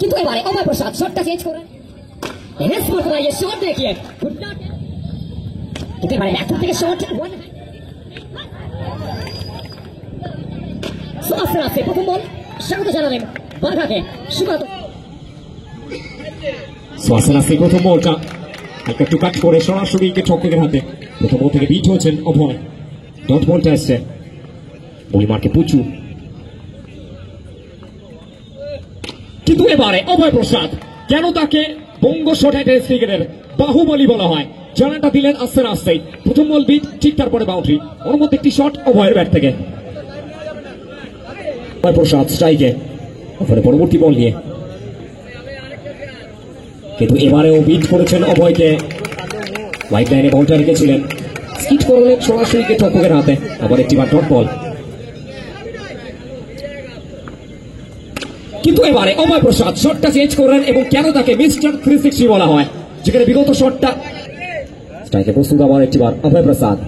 কিন্তু এবারে অমর প্রসাদ শটটা চেঞ্জ করে এনএস মর্তবা ये শট देखिए কিন্তু এবারে ব্যাক থেকে শট ওয়ান সুআসরা से প্রথম বল স্বাগত জানালেন বাঘাকে সুব্রত সুআসরা से প্রথম বলটা একটা টুকাট করে সরাসরি উইকেট রক্ষকের হাতে প্রথম বল থেকে বিট হয়েছেন অভয় ডট বলটা আসছে বলি মারকে পুচু কিন্তু এবারে অভয় প্রসাদ কেন তাকে বঙ্গ শট টেস্ট ক্রিকেটের বাহুবলী বলা হয় জানাটা দিলেন আস্তে আস্তে প্রথম বল বিট ঠিক তারপরে বাউন্ডারি ওর মধ্যে একটি শট অভয়ের ব্যাট থেকে অভয় প্রসাদ স্ট্রাইকে ওপরে পরবর্তী বল নিয়ে কিন্তু এবারেও বিট করেছেন অভয়কে হোয়াইট লাইনে বলটা রেখেছিলেন স্কিট করলেন সরাসরি উইকেট রক্ষকের হাতে আবার একটি বার ডট বল কিন্তু এবারে অভয় প্রসাদ শটটা চেঞ্জ করেন এবং কেন তাকে মিস্টার 360 বলা হয় যেখানে বিগত শটটা স্ট্রাইকে প্রস্তুত আবার একটি বার অভয় প্রসাদ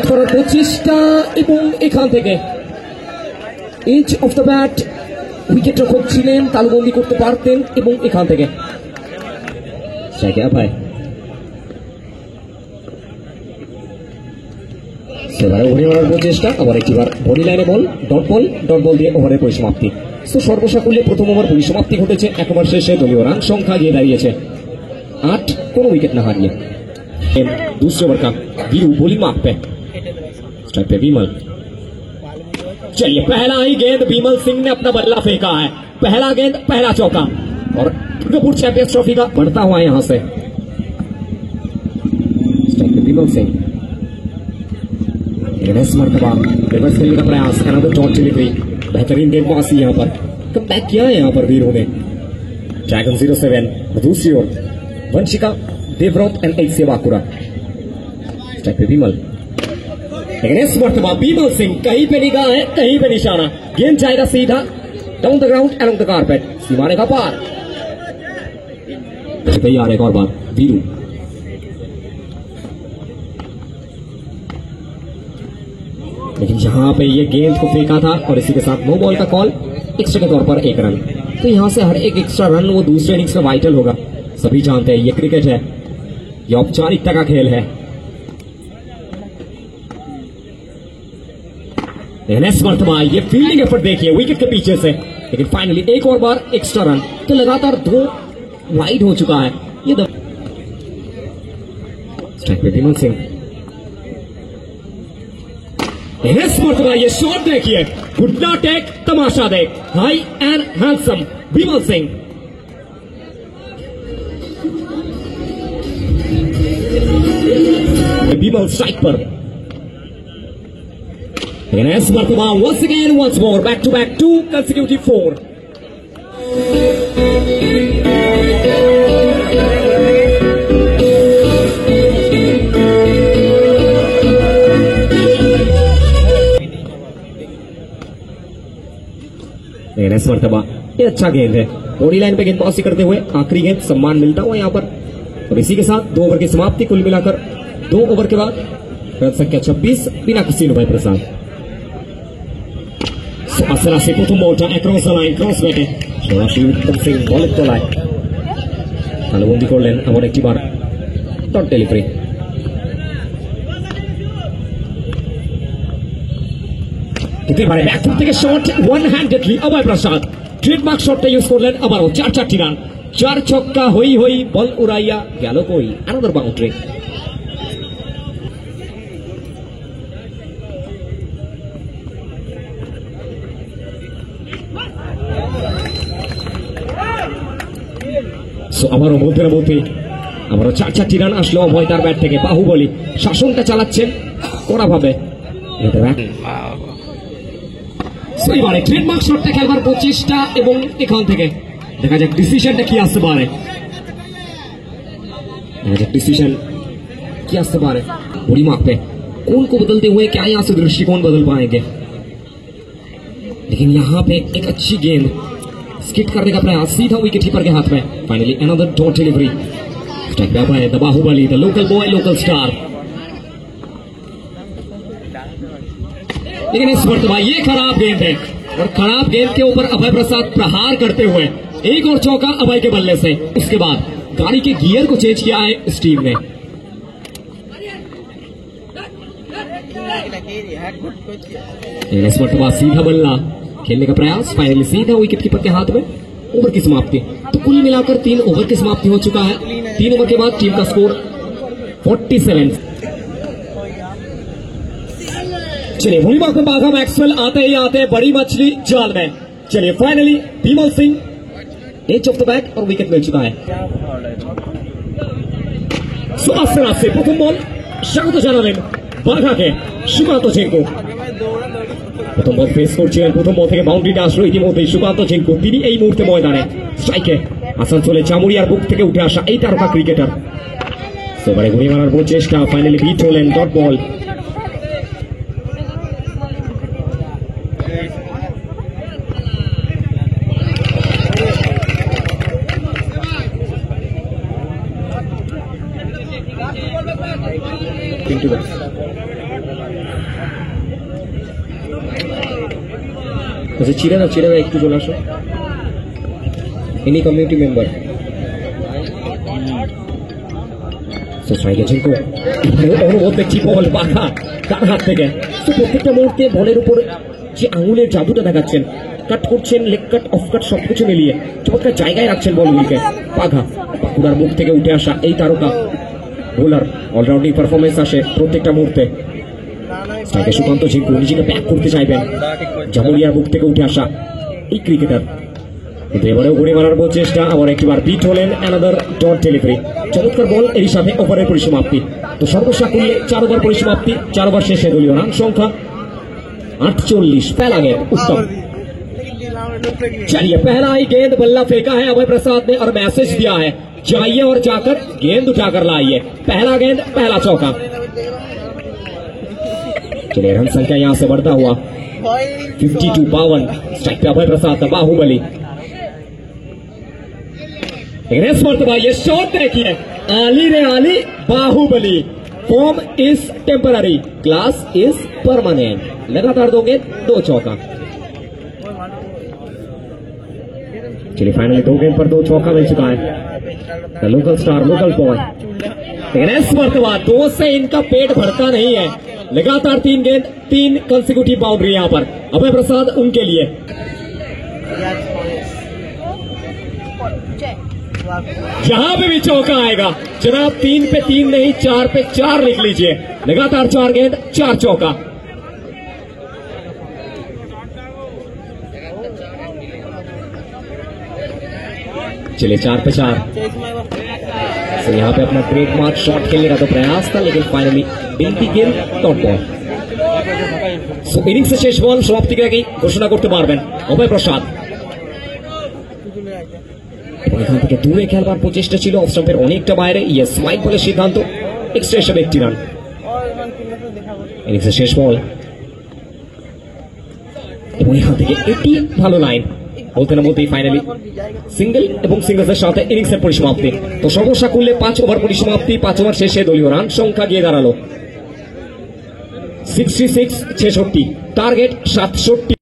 করার প্রচেষ্টা এবং এখান থেকে edge of the bat wicket রক্ষক ছিলেন তালুবন্দি করতে পারতেন এবং এখান থেকে স্ট্রাইকে অভয় সেবারে ওভারে মারার প্রচেষ্টা আবার একটিবার বডি লাইনে বল ডট বল দিয়ে ওভারের পরিসমাপ্তি তো সর্বসাকুল্যে প্রথম ওভার পরিসমাপ্তি ঘটেছে এক ওভার শেষে দলীয় রান সংখ্যা গিয়ে দাঁড়িয়েছে 8 কোনো উইকেট না হারিয়ে दूसरे ओवर का वीरू बॉलिंग मार्क पे स्ट्राइक पे विमल चलिए पहला ही गेंद विमल सिंह ने अपना बल्ला फेंका है पहला गेंद पहला चौका और दुर्गापुर चैंपियंस ट्रॉफी का बढ़ता हुआ यहां से स्ट्राइक पे विमल सिंह मरतबा रिवर्स खेलने का प्रयास अनदर डॉट डिलीवरी बेहतरीन गेंदबाजी यहां पर कम बैक किया है यहां पर वीरू ने ड्रैगन 07 दूसरी ओर वंशिका देवव्रत एंड एक सेवाकुरा स्ट्राइक पे विमल मरतबा विमल सिंह कहीं पे निगाह है कहीं पे निशाना गेंद जाएगा सीधा down the ground along the carpet सीमाने का पार तैयार एक और बार वीरू लेकिन यहां पे ये गेंद को फेंका था और इसी के साथ नो बॉल का कॉल एक्स्ट्रा के तौर पर 1 रन तो यहां से हर एक एक्स्ट्रा रन वो दूसरे इनिंग्स में वाइटल होगा सभी जानते हैं ये क्रिकेट है ये औपचारिकता का खेल है एनएस मर्तबा ये फील्डिंग एफर्ट देखिए विकेट के पीछे से लेकिन फाइनली एक और बार एक्स्ट्रा रन तो लगातार 2 वाइड हो चुका है ये स्ट्राइक पे विमल सिंह एनएस मर्तबा ये शॉट देखिए घुटना टेक तमाशा देख high and handsome Vimal Singh Vimal strike पर एनएस मर्तबा once again once more back to back 2 consecutive 4 NS मर्तबा ये अच्छा गेंद है बॉडी लाइन पे गेंदबाजी करते हुए आखिरी गेंद सम्मान मिलता हुआ यहां पर और इसी के साथ 2 ओवर की समाप्ति कुल मिलाकर 2 ओवर के बाद रन संख्या 26 बिना किसी अभय प्रसाद सुआसरा से प्रथम बॉलটা অ্যাক্রস দ্য লাইন ক্রস ব্যাটে সরাসরি উত্তম সিং বলের তলায় তালুবন্দি করলেন আবার একটিবার ডট ডেলিভারি কিন্তু এবারে ব্যাক থেকে শট ওয়ান হ্যান্ডেডলি অভয় প্রসাদ ট্রেডমার্ক শটটা ইউজ করলেন আবারও 4 রান 4 ছক্কা হই বল উড়াইয়া গেল কই অ্যানাদার বাউন্ডারি আবারও মধ্যে আবারও 4 রান আসলো অভয় তার ব্যাট থেকে বাহুবলী শাসনটা চালাচ্ছেন কড়াভাবে এবারে ট্রেডমার্ক শটটা খেলবার প্রচেষ্টা এবং এখান থেকে দেখা যাক ডিসিশনটা কি আসতে পারে बड़ी मार्क पे कौन को बदलते हुए क्या यहाँ से दृष्टिकोण बदल पाएंगे लेकिन यहाँ पे एक अच्छी गेंद स्किट करने का प्रयास सीधा विकेट कीपर के हाथ में finally another dot delivery strike पे है the Baahubali the local boy local star लेकिन इस मरतबा ये खराब गेंद है और खराब गेंद के ऊपर अभय प्रसाद प्रहार करते हुए एक और चौका अभय के बल्ले से। उसके बाद गाड़ी के गियर को चेंज किया है इस टीम ने। इस मरतबा सीधा बल्ला खेलने का प्रयास, फाइनली सीधा विकेट कीपर के हाथ में। ओवर की समाप्ति। तो कुल मिलाकर 3 ओवर की समाप्ति हो चुका है। 3 ओवर के बाद टीम का स्कोर 47। चलिए भूमिभाग में बाघा मैक्सवेल आते ही आते बड़ी मछली जाल में। चलिए finally Vimal Singh edge of the back और विकेट मिल चुका है। सुहास से प्रथम बॉल স্বাগত জানালেন বাঘাকে সুকান্ত ঝিঙ্কু। প্রথম বল ফেস করছিলেন, প্রথম বল থেকে বাউন্ডারিটা আসলো ইতিমধ্যেই সুকান্ত ঝিঙ্কু। তিনি এই মুহূর্তে ময়দানে স্ট্রাইকে আসানসোলে চামুরিয়ার বুক থেকে উঠে আসা এই তারকা ক্রিকেটার। এবারে ঘুরিয়ে মারার চেষ্টা, ফাইনালি বিট হলেন ডট বল। চিরে না একটু চলে আসো। ইনি কমিউনিটি মেম্বার। অনুভব দেখছি বল বাঘা তার হাত থেকে। প্রত্যেকটা মুহূর্তে বলের উপর যে আঙুলের জাদুটা দেখাচ্ছেন, কাট করছেন, লেগ কাট, অফ কাট সবকিছু মিলিয়ে চমৎকার জায়গায় রাখছেন বলগুলিকে। বাঘা বাঁকুড়ার মুখ থেকে উঠে আসা এই তারকা বোলার, অলরাউন্ডিং পারফরমেন্স আসে প্রত্যেকটা মুহূর্তে। সুকান্ত ঝিঙ্কু নিজেকে ব্যাক করতে চাইবেন, জামুরিয়ার বুক থেকে উঠে আসা এই ক্রিকেটার। কিন্তু এবারেও ঘুরে মারার চেষ্টা, আবার একটিবার বিট হলেন অ্যানাদার ডট ডেলিভারি। চমৎকার বল, এর সাথে ওভারের পরিসমাপ্তি। তো সর্বসাকুল্যে 4 ওভার পরিসমাপ্তি, 4 ওভার শেষে দলীয় রান সংখ্যা 48। पहला गेंद उत्तम। चलिए पहला ही गेंद बल्ला फेंका है अभय प्रसाद ने और मैसेज दिया है जाइए और जाकर गेंद उठाकर लाइए। पहला गेंद पहला चौका। चलिए रन संख्या यहां से बढ़ता हुआ 52-52। स्ट्राइक पे अभय प्रसाद का बाहुबली। इस मरतबा ये शॉट देखिए, आली रे आली Baahubali. Form is temporary, class is permanent. लगातार 2 गेंद 2 चौका। चलिए फाइनली 2 गेंद पर 2 चौका मिल चुका है। Local star, local boy. लेकिन इस मरतबा 2 से इनका पेट भरता नहीं है। लगातार 3 गेंद 3 कंसेक्यूटिव बाउंड्री यहां पर अभय प्रसाद उनके लिए। जहां पे भी चौका आएगा जनाब, 3 पे 3 नहीं 4 पे 4 लिख लीजिए। लगातार 4 गेंद 4 चौका। चलिए 4 पे 4। तो यहाँ पे अपना ट्रेडमार्क शॉट खेलने का तो प्रयास था, लेकिन फाइनली बिनती गेंद डॉट बॉल। सो इनिंग्स শেষ বল সমাপ্তি আগে ঘোষণা করতে পারবেন অভয় প্রসাদ। এখান থেকে দূরে খেলবার প্রচেষ্টা ছিল, অফ স্টাম্পের অনেকটা বাইরে। ইয়েস, মাইক বলের সিদ্ধান্ত, এক্সট্রা হিসেবে 1টি রান। ইনিংসের শেষ বল এবং এখান থেকে এটি ভালো লাইন। বলতে না বলতেই ফাইনালি সিঙ্গেল এবং সিঙ্গলসের সাথে ইনিংসের পরিসমাপ্তি। তো সর্বসাকুল্যে 5 ওভার পরিসমাপ্তি। 5 ওভার শেষে দলীয় রান সংখ্যা গিয়ে দাঁড়ালো 66-66। টার্গেট 67।